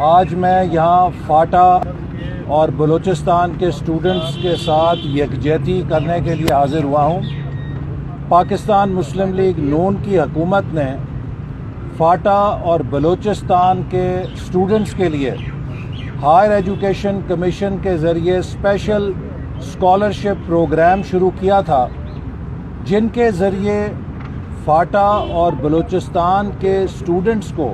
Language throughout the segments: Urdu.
آج میں یہاں فاٹا اور بلوچستان کے اسٹوڈنٹس کے ساتھ یکجہتی کرنے کے لیے حاضر ہوا ہوں۔ پاکستان مسلم لیگ نون کی حکومت نے فاٹا اور بلوچستان کے اسٹوڈنٹس کے لیے ہائر ایجوکیشن کمیشن کے ذریعے اسپیشل اسکالرشپ پروگرام شروع کیا تھا، جن کے ذریعے فاٹا اور بلوچستان کے اسٹوڈنٹس کو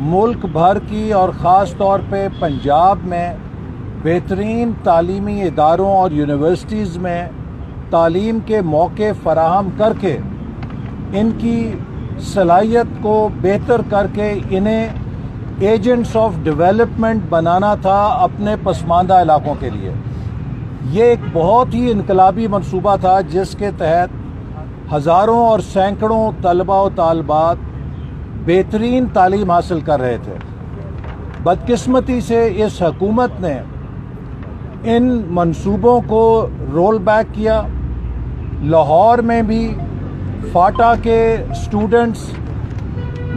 ملک بھر کی اور خاص طور پہ پنجاب میں بہترین تعلیمی اداروں اور یونیورسٹیز میں تعلیم کے موقع فراہم کر کے ان کی صلاحیت کو بہتر کر کے انہیں ایجنٹس آف ڈیولپمنٹ بنانا تھا اپنے پسماندہ علاقوں کے لیے۔ یہ ایک بہت ہی انقلابی منصوبہ تھا جس کے تحت ہزاروں اور سینکڑوں طلباء و طالبات بہترین تعلیم حاصل کر رہے تھے۔ بدقسمتی سے اس حکومت نے ان منصوبوں کو رول بیک کیا۔ لاہور میں بھی فاٹا کے اسٹوڈنٹس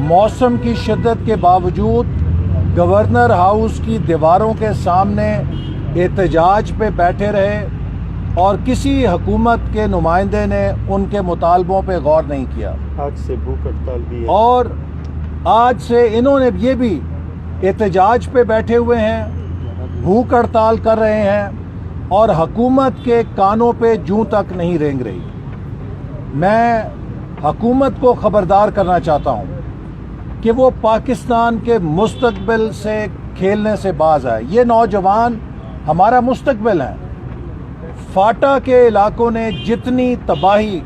موسم کی شدت کے باوجود گورنر ہاؤس کی دیواروں کے سامنے احتجاج پہ بیٹھے رہے اور کسی حکومت کے نمائندے نے ان کے مطالبوں پہ غور نہیں کیا۔ آج سے بھوک ہڑتال بھی ہے اور آج سے انہوں نے یہ بھی احتجاج پہ بیٹھے ہوئے ہیں، بھوک ہڑتال کر رہے ہیں اور حکومت کے کانوں پہ جوں تک نہیں رینگ رہی۔ میں حکومت کو خبردار کرنا چاہتا ہوں کہ وہ پاکستان کے مستقبل سے کھیلنے سے باز آئے۔ یہ نوجوان ہمارا مستقبل ہیں۔ فاٹا کے علاقوں نے جتنی تباہی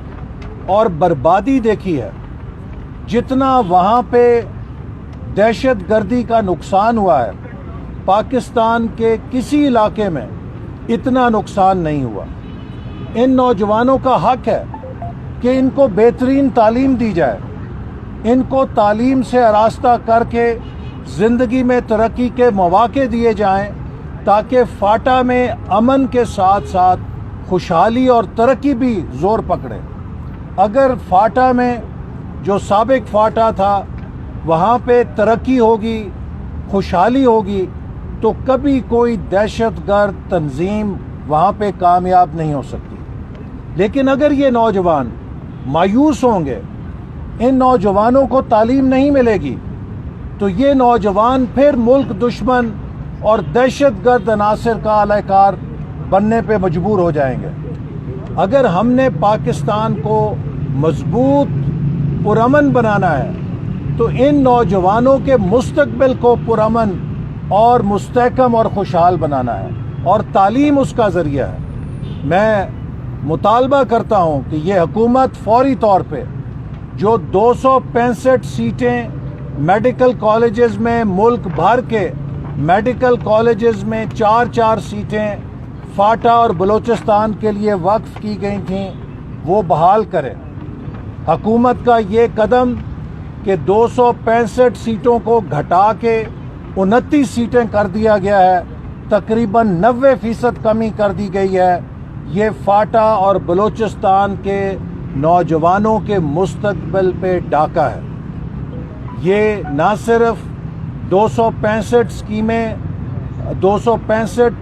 اور بربادی دیکھی ہے، جتنا وہاں پہ دہشت گردی کا نقصان ہوا ہے، پاکستان کے کسی علاقے میں اتنا نقصان نہیں ہوا۔ ان نوجوانوں کا حق ہے کہ ان کو بہترین تعلیم دی جائے، ان کو تعلیم سے آراستہ کر کے زندگی میں ترقی کے مواقع دیے جائیں تاکہ فاٹا میں امن کے ساتھ ساتھ خوشحالی اور ترقی بھی زور پکڑے۔ اگر فاٹا میں جو سابق فاٹا تھا وہاں پہ ترقی ہوگی، خوشحالی ہوگی، تو کبھی کوئی دہشت گرد تنظیم وہاں پہ کامیاب نہیں ہو سکتی۔ لیکن اگر یہ نوجوان مایوس ہوں گے، ان نوجوانوں کو تعلیم نہیں ملے گی، تو یہ نوجوان پھر ملک دشمن اور دہشت گرد عناصر کا اہلِ کار بننے پہ مجبور ہو جائیں گے۔ اگر ہم نے پاکستان کو مضبوط پرامن بنانا ہے تو ان نوجوانوں کے مستقبل کو پرامن اور مستحکم اور خوشحال بنانا ہے، اور تعلیم اس کا ذریعہ ہے۔ میں مطالبہ کرتا ہوں کہ یہ حکومت فوری طور پہ جو 265 سیٹیں میڈیکل کالجز میں ملک بھر کے میڈیکل کالجز میں 4 سیٹیں فاٹا اور بلوچستان کے لیے وقف کی گئی تھیں وہ بحال کرے۔ حکومت کا یہ قدم کہ 265 سیٹوں کو گھٹا کے 29 سیٹیں کر دیا گیا ہے، تقریباً 90% کمی کر دی گئی ہے، یہ فاٹا اور بلوچستان کے نوجوانوں کے مستقبل پہ ڈاکہ ہے۔ یہ نہ صرف 265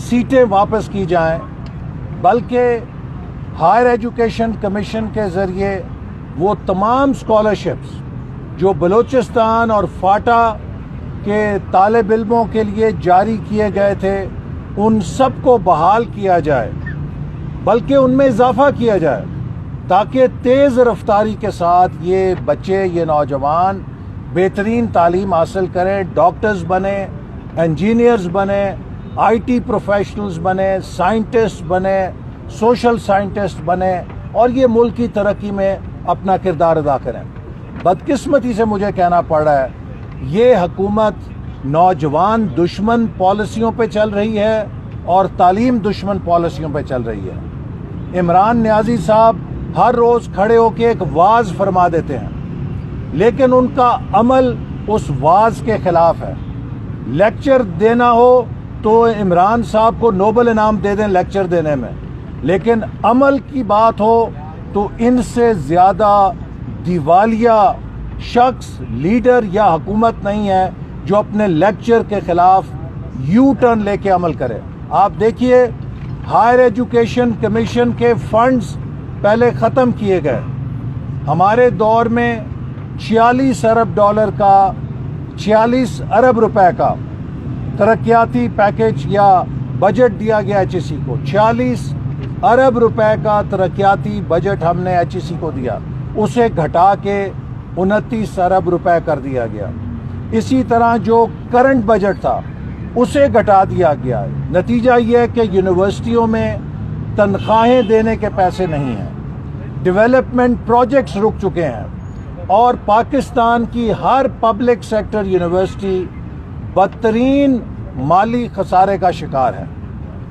سیٹیں واپس کی جائیں، بلکہ ہائر ایجوکیشن کمیشن کے ذریعے وہ تمام اسکالرشپس جو بلوچستان اور فاٹا کے طالب علموں کے لیے جاری کیے گئے تھے ان سب کو بحال کیا جائے، بلکہ ان میں اضافہ کیا جائے تاکہ تیز رفتاری کے ساتھ یہ بچے، یہ نوجوان بہترین تعلیم حاصل کریں، ڈاکٹرز بنے، انجینئرز بنے، آئی ٹی پروفیشنلز بنے، سائنٹسٹ بنے، سوشل سائنٹسٹ بنے اور یہ ملک کی ترقی میں اپنا کردار ادا کریں۔ بدقسمتی سے مجھے کہنا پڑ رہا ہے یہ حکومت نوجوان دشمن پالیسیوں پہ چل رہی ہے اور تعلیم دشمن پالیسیوں پہ چل رہی ہے۔ عمران نیازی صاحب ہر روز کھڑے ہو کے ایک وعظ فرما دیتے ہیں، لیکن ان کا عمل اس وعظ کے خلاف ہے۔ لیکچر دینا ہو تو عمران صاحب کو نوبل انعام دے دیں لیکچر دینے میں، لیکن عمل کی بات ہو تو ان سے زیادہ دیوالیہ شخص، لیڈر یا حکومت نہیں ہے جو اپنے لیکچر کے خلاف یو ٹرن لے کے عمل کرے. آپ دیکھیے ہائر ایجوکیشن کمیشن کے فنڈز پہلے ختم کیے گئے. ہمارے دور میں $46 ارب روپے کا ترقیاتی پیکج یا بجٹ دیا گیا ایچ ای سی کو. 46 ارب روپے کا ترقیاتی بجٹ ہم نے ایچ ای سی کو دیا, اسے گھٹا کے 29 ارب روپے کر دیا گیا. اسی طرح جو کرنٹ بجٹ تھا اسے گھٹا دیا گیا. نتیجہ یہ ہے کہ یونیورسٹیوں میں تنخواہیں دینے کے پیسے نہیں ہیں, ڈیولپمنٹ پروجیکٹس رک چکے ہیں, اور پاکستان کی ہر پبلک سیکٹر یونیورسٹی بدترین مالی خسارے کا شکار ہے.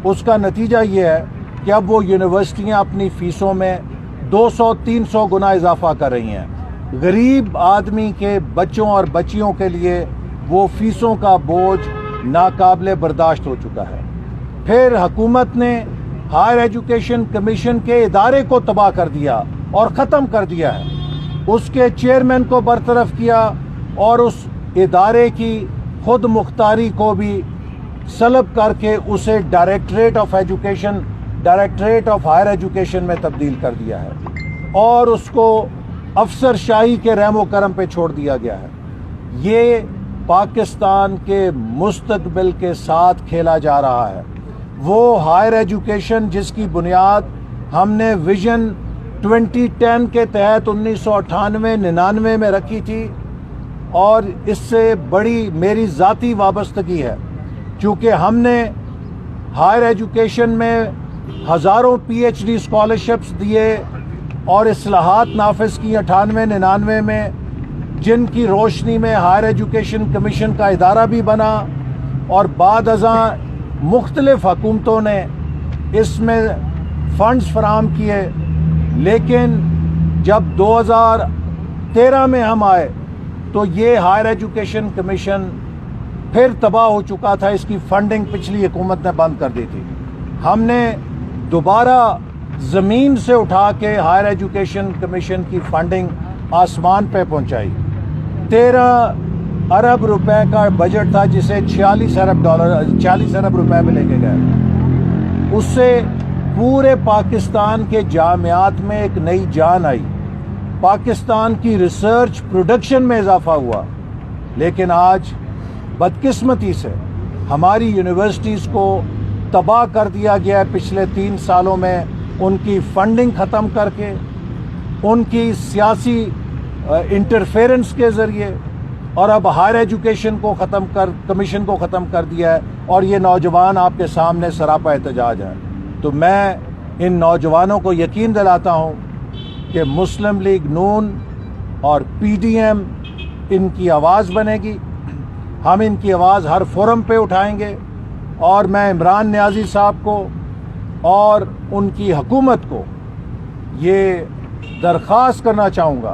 اس کا نتیجہ یہ ہے کہ اب وہ یونیورسٹیاں اپنی فیسوں میں 200-300 گنا اضافہ کر رہی ہیں. غریب آدمی کے بچوں اور بچیوں کے لیے وہ فیسوں کا بوجھ ناقابل برداشت ہو چکا ہے. پھر حکومت نے ہائر ایجوکیشن کمیشن کے ادارے کو تباہ کر دیا اور ختم کر دیا ہے. اس کے چیئرمین کو برطرف کیا اور اس ادارے کی خود مختاری کو بھی سلب کر کے اسے ڈائریکٹریٹ آف ہائر ایجوکیشن میں تبدیل کر دیا ہے, اور اس کو افسر شاہی کے رحم و کرم پہ چھوڑ دیا گیا ہے. یہ پاکستان کے مستقبل کے ساتھ کھیلا جا رہا ہے. وہ ہائر ایجوکیشن جس کی بنیاد ہم نے ویژن 2010 کے تحت 1998-99 میں رکھی تھی, اور اس سے بڑی میری ذاتی وابستگی ہے, چونکہ ہم نے ہائر ایجوکیشن میں ہزاروں پی ایچ ڈی اسکالرشپس دیے اور اصلاحات نافذ کی 98-99 میں, جن کی روشنی میں ہائر ایجوکیشن کمیشن کا ادارہ بھی بنا, اور بعد ازاں مختلف حکومتوں نے اس میں فنڈز فراہم کیے. لیکن جب 2013 میں ہم آئے تو یہ ہائر ایجوکیشن کمیشن پھر تباہ ہو چکا تھا. اس کی فنڈنگ پچھلی حکومت نے بند کر دی تھی. ہم نے دوبارہ زمین سے اٹھا کے ہائر ایجوکیشن کمیشن کی فنڈنگ آسمان پہ پہنچائی. 13 ارب روپے کا بجٹ تھا جسے 46 ارب روپے میں لے کے گئے. اس سے پورے پاکستان کے جامعات میں ایک نئی جان آئی, پاکستان کی ریسرچ پروڈکشن میں اضافہ ہوا. لیکن آج بدقسمتی سے ہماری یونیورسٹیز کو تباہ کر دیا گیا ہے پچھلے 3 سالوں میں, ان کی فنڈنگ ختم کر کے, ان کی سیاسی انٹرفیرنس کے ذریعے, اور اب ہائر ایجوکیشن کو کمیشن کو ختم کر دیا ہے. اور یہ نوجوان آپ کے سامنے سراپا احتجاج ہے. تو میں ان نوجوانوں کو یقین دلاتا ہوں کہ مسلم لیگ نون اور پی ڈی ایم ان کی آواز بنے گی. ہم ان کی آواز ہر فورم پہ اٹھائیں گے, اور میں عمران نیازی صاحب کو اور ان کی حکومت کو یہ درخواست کرنا چاہوں گا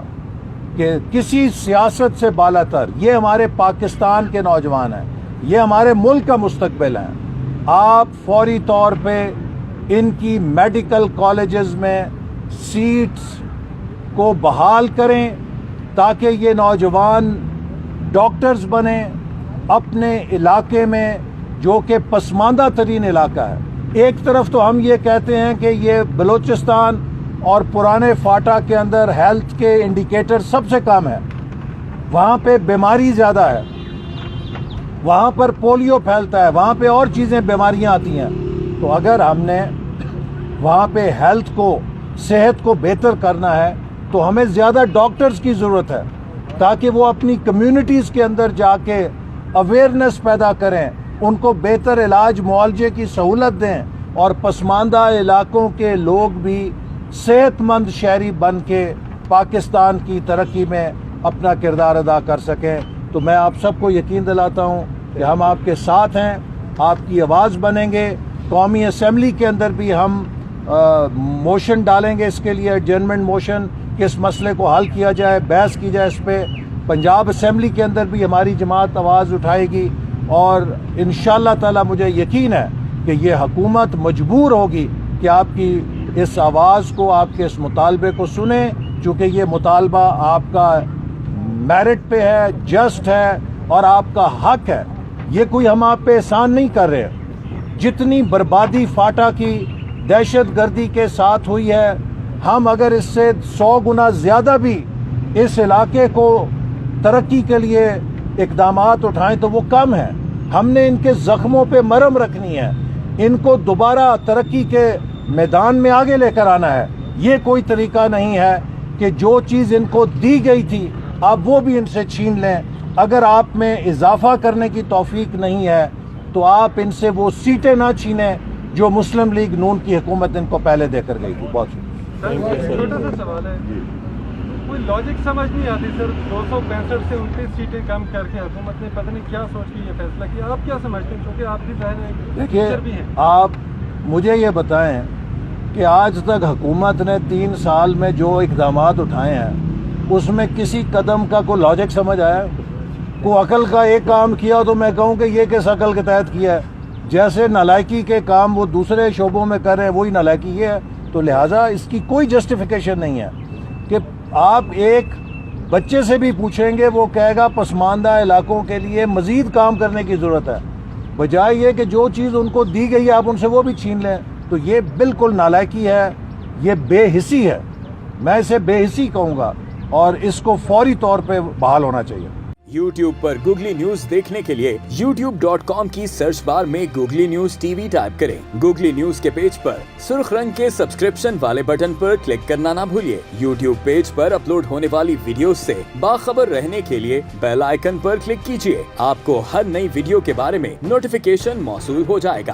کہ کسی سیاست سے بالا تر یہ ہمارے پاکستان کے نوجوان ہیں, یہ ہمارے ملک کا مستقبل ہیں. آپ فوری طور پہ ان کی میڈیکل کالجز میں سیٹس کو بحال کریں تاکہ یہ نوجوان ڈاکٹرز بنیں اپنے علاقے میں, جو کہ پسماندہ ترین علاقہ ہے. ایک طرف تو ہم یہ کہتے ہیں کہ یہ بلوچستان اور پرانے فاٹا کے اندر ہیلتھ کے انڈیکیٹر سب سے کم ہے, وہاں پہ بیماری زیادہ ہے, وہاں پر پولیو پھیلتا ہے, وہاں پہ اور چیزیں بیماریاں آتی ہیں. تو اگر ہم نے وہاں پہ صحت کو بہتر کرنا ہے تو ہمیں زیادہ ڈاکٹرز کی ضرورت ہے, تاکہ وہ اپنی کمیونٹیز کے اندر جا کے اویئرنیس پیدا کریں, ان کو بہتر علاج معالجے کی سہولت دیں, اور پسماندہ علاقوں کے لوگ بھی صحت مند شہری بن کے پاکستان کی ترقی میں اپنا کردار ادا کر سکیں. تو میں آپ سب کو یقین دلاتا ہوں کہ ہم آپ کے ساتھ ہیں, آپ کی آواز بنیں گے. قومی اسمبلی کے اندر بھی ہم موشن ڈالیں گے اس کے لیے, ایڈجرنمنٹ موشن, کہ اس مسئلے کو حل کیا جائے, بحث کی جائے اس پہ. پنجاب اسمبلی کے اندر بھی ہماری جماعت آواز اٹھائے گی, اور انشاءاللہ تعالی مجھے یقین ہے کہ یہ حکومت مجبور ہوگی کہ آپ کی اس آواز کو, آپ کے اس مطالبے کو سنیں, چونکہ یہ مطالبہ آپ کا میرٹ پہ ہے, جسٹ ہے, اور آپ کا حق ہے. یہ کوئی ہم آپ پہ احسان نہیں کر رہے. جتنی بربادی فاٹا کی دہشت گردی کے ساتھ ہوئی ہے, ہم اگر اس سے 100 گنا زیادہ بھی اس علاقے کو ترقی کے لیے اقدامات اٹھائیں تو وہ کم ہے. ہم نے ان کے زخموں پہ مرہم رکھنی ہے, ان کو دوبارہ ترقی کے میدان میں آگے لے کر آنا ہے. یہ کوئی طریقہ نہیں ہے کہ جو چیز ان کو دی گئی تھی آپ وہ بھی ان سے چھین لیں. اگر آپ میں اضافہ کرنے کی توفیق نہیں ہے تو آپ ان سے وہ سیٹیں نہ چھینیں جو مسلم لیگ نون کی حکومت ان کو پہلے دے کر گئی تھی. بہت چھوٹا سا سوال ہے, کوئی لاجک سمجھ نہیں آتی سر. 265 سے 29 سیٹیں کم کر کے حکومت نے پتہ نہیں کیا سوچ کے یہ فیصلہ کیا. آپ کیا سمجھتے ہیں, کیونکہ آپ بھی ظاہر ہیں دیکھیے, بھی ہیں. آپ مجھے یہ بتائیں کہ آج تک حکومت نے 3 سال میں جو اقدامات اٹھائے ہیں اس میں کسی قدم کا کوئی لاجک سمجھ آیا؟ کوئی عقل کا ایک کام کیا تو میں کہوں کہ یہ کس عقل کے تحت کیا ہے؟ جیسے نالائکی کے کام وہ دوسرے شعبوں میں کر رہے ہیں وہی نالائکی یہ ہے. تو لہٰذا اس کی کوئی جسٹیفیکیشن نہیں ہے کہ آپ ایک بچے سے بھی پوچھیں گے وہ کہے گا پسماندہ علاقوں کے لیے مزید کام کرنے کی ضرورت ہے, بجائے یہ کہ جو چیز ان کو دی گئی ہے آپ ان سے وہ بھی چھین لیں. تو یہ بالکل نالائکی ہے, یہ بے حسی ہے. میں اسے بے حسی کہوں گا اور اس کو فوری طور پہ بحال ہونا چاہیے. YouTube پر گوگلی نیوز دیکھنے کے لیے youtube.com کی سرچ بار میں googly news T V type کریں. گوگلی نیوز کے پیج پر سرخ رنگ کے سبسکرپشن والے بٹن پر کلک کرنا نہ بھولیے. YouTube پیج پر اپلوڈ ہونے والی ویڈیوز سے باخبر رہنے کے لیے بیل آئیکن پر کلک کیجیے. آپ کو ہر نئی ویڈیو کے بارے میں نوٹیفیکیشن موصول ہو جائے گا.